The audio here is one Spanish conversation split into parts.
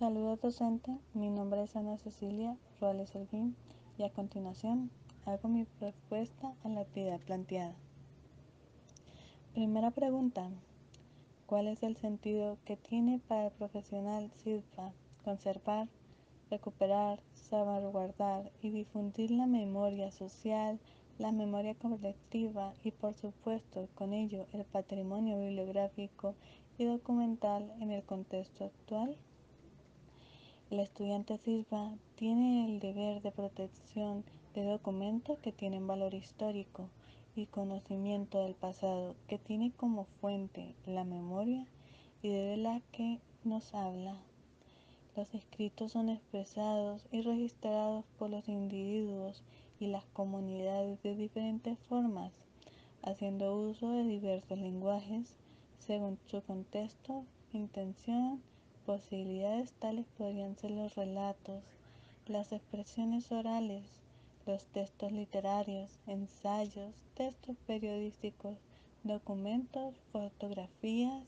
Saludos docente, mi nombre es Ana Cecilia Ruales Holguín y a continuación hago mi respuesta a la actividad planteada. Primera pregunta, ¿cuál es el sentido que tiene para el profesional SISPA conservar, recuperar, salvaguardar y difundir la memoria social, la memoria colectiva y por supuesto con ello el patrimonio bibliográfico y documental en el contexto actual? El estudiante SISBA tiene el deber de protección de documentos que tienen valor histórico y conocimiento del pasado, que tiene como fuente la memoria y de la que nos habla. Los escritos son expresados y registrados por los individuos y las comunidades de diferentes formas, haciendo uso de diversos lenguajes según su contexto, intención. Posibilidades tales podrían ser los relatos, las expresiones orales, los textos literarios, ensayos, textos periodísticos, documentos, fotografías,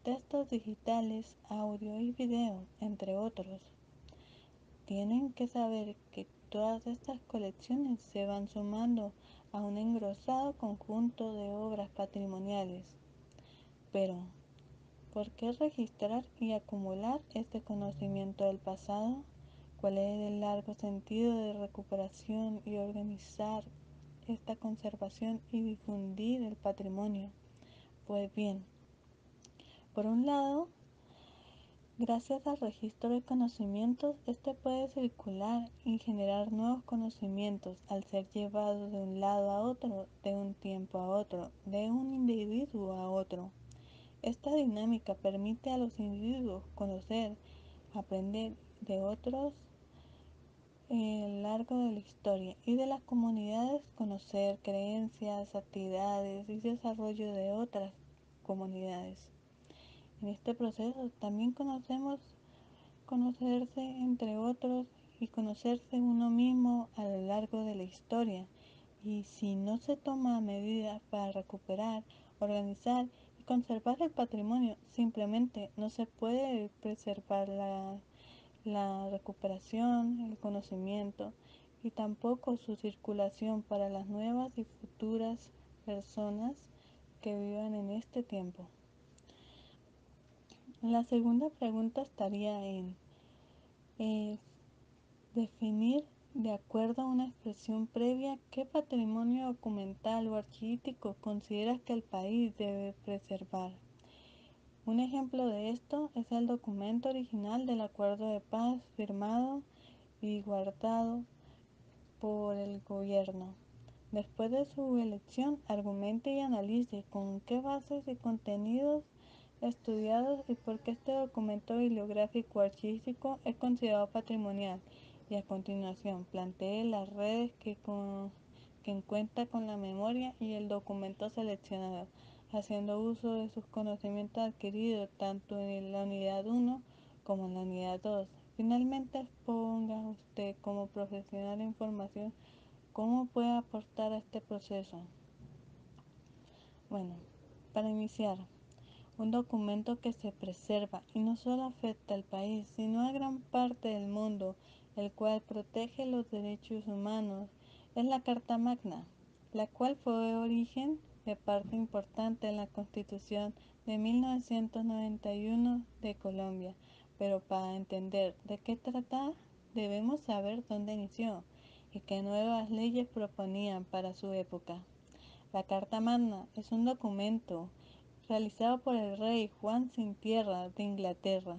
textos digitales, audio y video, entre otros. Tienen que saber que todas estas colecciones se van sumando a un engrosado conjunto de obras patrimoniales. Pero, ¿por qué registrar y acumular este conocimiento del pasado? ¿Cuál es el largo sentido de recuperación y organizar esta conservación y difundir el patrimonio? Pues bien, por un lado, gracias al registro de conocimientos, este puede circular y generar nuevos conocimientos al ser llevado de un lado a otro, de un tiempo a otro, de un individuo a otro. Esta dinámica permite a los individuos conocer, aprender de otros a lo largo de la historia y de las comunidades conocer creencias, actividades y desarrollo de otras comunidades. En este proceso también conocerse entre otros y conocerse uno mismo a lo largo de la historia. Y si no se toma medidas para recuperar, organizar y conservar el patrimonio, simplemente no se puede preservar la recuperación, el conocimiento y tampoco su circulación para las nuevas y futuras personas que vivan en este tiempo. La segunda pregunta estaría en definir, de acuerdo a una expresión previa, qué patrimonio documental o archivístico consideras que el país debe preservar. Un ejemplo de esto es el documento original del acuerdo de paz firmado y guardado por el gobierno. Después de su elección, argumente y analice con qué bases y contenidos estudiados y por qué este documento bibliográfico archivístico es considerado patrimonial, y a continuación plantee las redes que cuenta con la memoria y el documento seleccionado, haciendo uso de sus conocimientos adquiridos tanto en la unidad 1 como en la unidad 2. Finalmente, exponga usted como profesional de información cómo puede aportar a este proceso. Bueno, para iniciar, un documento que se preserva y no solo afecta al país, sino a gran parte del mundo, el cual protege los derechos humanos, es la Carta Magna, la cual fue origen de parte importante en la Constitución de 1991 de Colombia. Pero para entender de qué trata, debemos saber dónde inició y qué nuevas leyes proponían para su época. La Carta Magna es un documento realizado por el rey Juan Sin Tierra de Inglaterra.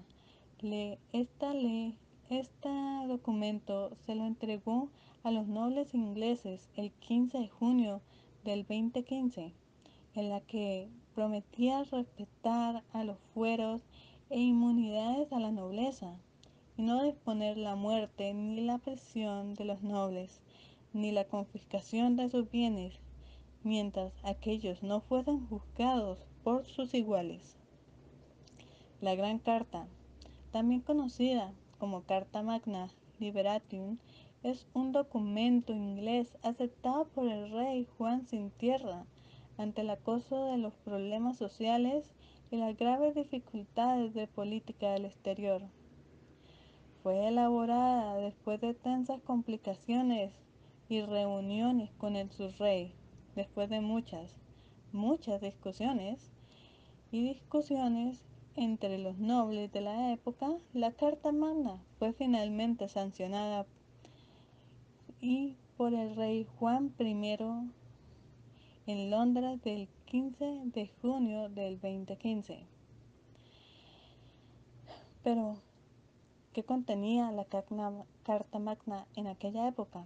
Este documento se lo entregó a los nobles ingleses el 15 de junio del 2015, en la que prometía respetar a los fueros e inmunidades a la nobleza, y no disponer la muerte ni la prisión de los nobles, ni la confiscación de sus bienes, mientras aquellos no fuesen juzgados por sus iguales. La Gran Carta, también conocida como Carta Magna Liberatium, es un documento inglés aceptado por el rey Juan Sin Tierra ante el acoso de los problemas sociales y las graves dificultades de política del exterior. fue elaborada después de tensas complicaciones y reuniones con el subrey, después de muchas discusiones entre los nobles de la época. La Carta Magna fue finalmente sancionada y por el rey Juan I en Londres del 15 de junio del 2015. Pero, ¿qué contenía la Carta Magna en aquella época?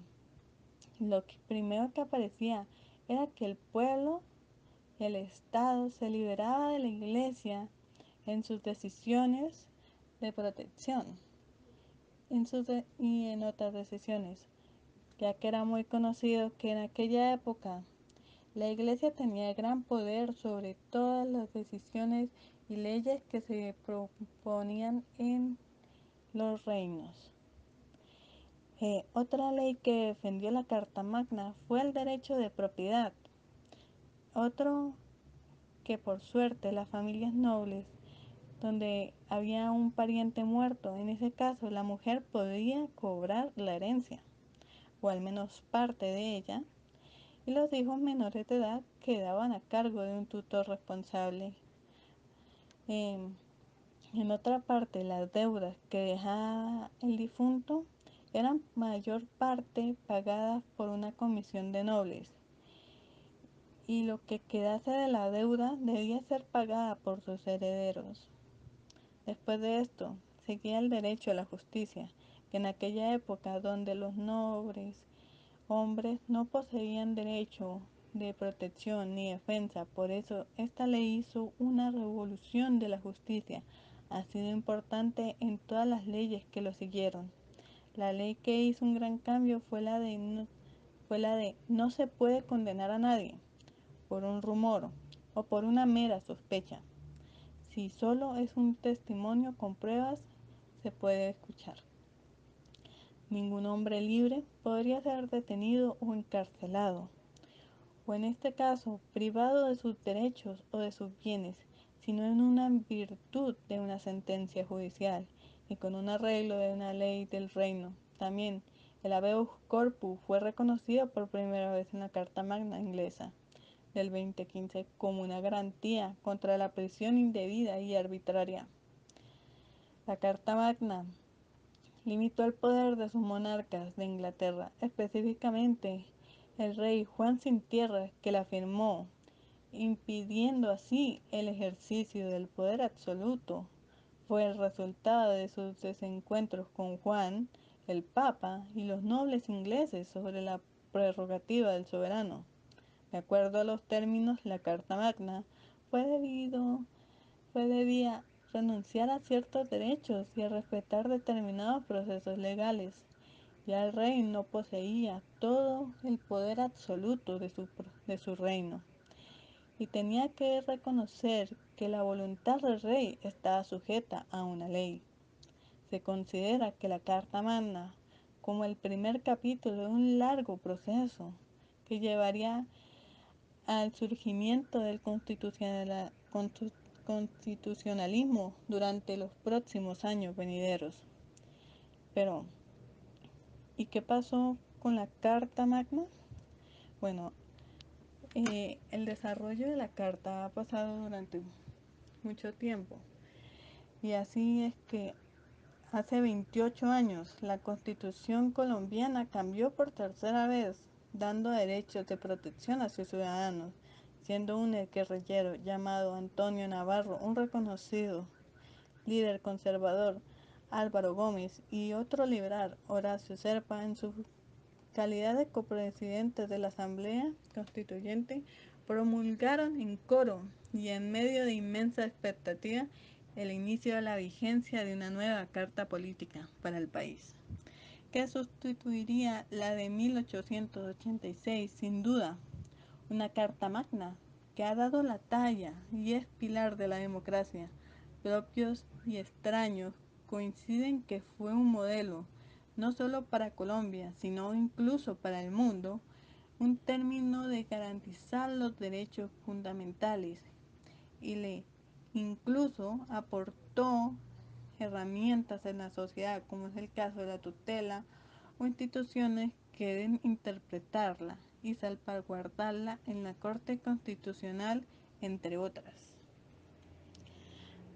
Lo primero que aparecía era que el pueblo, el Estado, se liberaba de la Iglesia en sus decisiones de protección y en otras decisiones, ya que era muy conocido que en aquella época la Iglesia tenía gran poder sobre todas las decisiones y leyes que se proponían en los reinos. Otra ley que defendió la Carta Magna fue el derecho de propiedad. Otro que por suerte las familias nobles, donde había un pariente muerto, en ese caso la mujer podía cobrar la herencia, o al menos parte de ella, y los hijos menores de edad quedaban a cargo de un tutor responsable. En otra parte, las deudas que dejaba el difunto eran mayor parte pagadas por una comisión de nobles, y lo que quedase de la deuda debía ser pagada por sus herederos. Después de esto, seguía el derecho a la justicia, que en aquella época donde los nobles hombres no poseían derecho de protección ni defensa, por eso esta ley hizo una revolución de la justicia. Ha sido importante en todas las leyes que lo siguieron. La ley que hizo un gran cambio fue la de no se puede condenar a nadie por un rumor o por una mera sospecha. Si solo es un testimonio con pruebas, se puede escuchar. Ningún hombre libre podría ser detenido o encarcelado, o en este caso privado de sus derechos o de sus bienes, sino en una virtud de una sentencia judicial y con un arreglo de una ley del reino. También el habeas corpus fue reconocido por primera vez en la Carta Magna inglesa del 2015 como una garantía contra la prisión indebida y arbitraria. La Carta Magna limitó el poder de sus monarcas de Inglaterra, específicamente el rey Juan sin tierra, que la firmó, impidiendo así el ejercicio del poder absoluto. Fue el resultado de sus desencuentros con Juan, el Papa y los nobles ingleses sobre la prerrogativa del soberano. De acuerdo a los términos, la Carta Magna debía renunciar a ciertos derechos y a respetar determinados procesos legales. Ya el rey no poseía todo el poder absoluto de su reino y tenía que reconocer que la voluntad del rey estaba sujeta a una ley. Se considera que la Carta Magna como el primer capítulo de un largo proceso que llevaría al surgimiento del constitucionalismo durante los próximos años venideros. Pero, ¿y qué pasó con la Carta Magna? Bueno, el desarrollo de la Carta ha pasado durante mucho tiempo, y así es que hace 28 años la Constitución colombiana cambió por tercera vez, dando derechos de protección a sus ciudadanos, siendo un guerrillero llamado Antonio Navarro, un reconocido líder conservador, Álvaro Gómez, y otro liberal, Horacio Serpa, en su calidad de copresidentes de la Asamblea Constituyente, promulgaron en coro y en medio de inmensa expectativa el inicio de la vigencia de una nueva carta política para el país, que sustituiría la de 1886, sin duda, una carta magna que ha dado la talla y es pilar de la democracia. Propios y extraños coinciden que fue un modelo, no solo para Colombia, sino incluso para el mundo, un término de garantizar los derechos fundamentales, y le incluso aportó herramientas en la sociedad, como es el caso de la tutela, o instituciones que deben interpretarla y salvaguardarla en la Corte Constitucional, entre otras.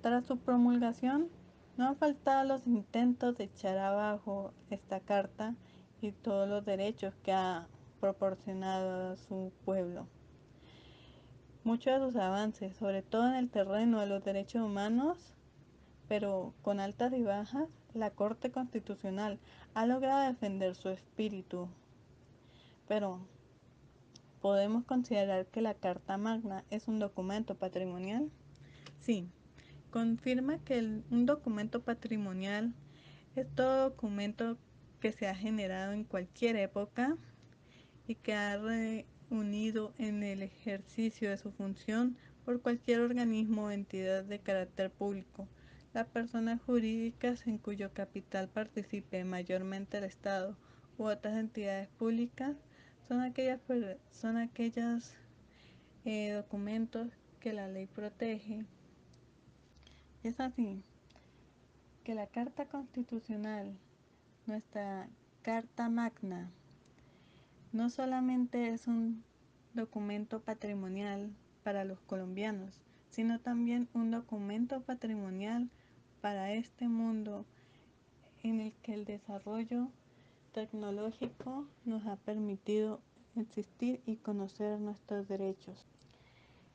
Tras su promulgación, no han faltado los intentos de echar abajo esta carta y todos los derechos que ha proporcionado a su pueblo. Muchos de sus avances, sobre todo en el terreno de los derechos humanos, pero con altas y bajas, la Corte Constitucional ha logrado defender su espíritu. Pero, ¿podemos considerar que la Carta Magna es un documento patrimonial? Sí, confirma que un documento patrimonial es todo documento que se ha generado en cualquier época y que ha reunido en el ejercicio de su función por cualquier organismo o entidad de carácter público. Las personas jurídicas en cuyo capital participe mayormente el Estado u otras entidades públicas son aquellos documentos que la ley protege. Es así que la Carta Constitucional, nuestra Carta Magna, no solamente es un documento patrimonial para los colombianos, sino también un documento patrimonial para este mundo en el que el desarrollo tecnológico nos ha permitido existir y conocer nuestros derechos.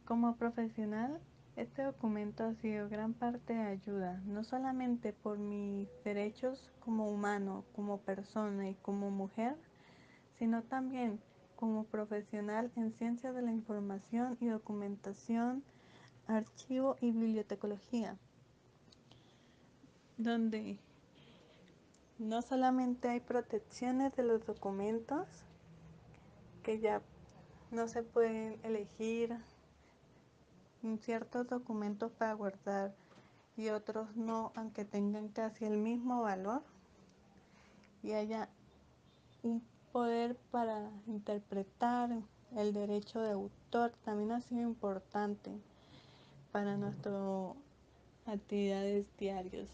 Como profesional, este documento ha sido gran parte de ayuda, no solamente por mis derechos como humano, como persona y como mujer, sino también como profesional en ciencias de la información y documentación, archivo y bibliotecología, donde no solamente hay protecciones de los documentos, que ya no se pueden elegir ciertos documentos para guardar y otros no, aunque tengan casi el mismo valor, y haya un poder para interpretar el derecho de autor, también ha sido importante para nuestras actividades diarias.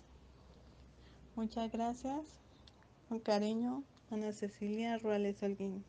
Muchas gracias. Con cariño, Ana Cecilia Ruales Holguín.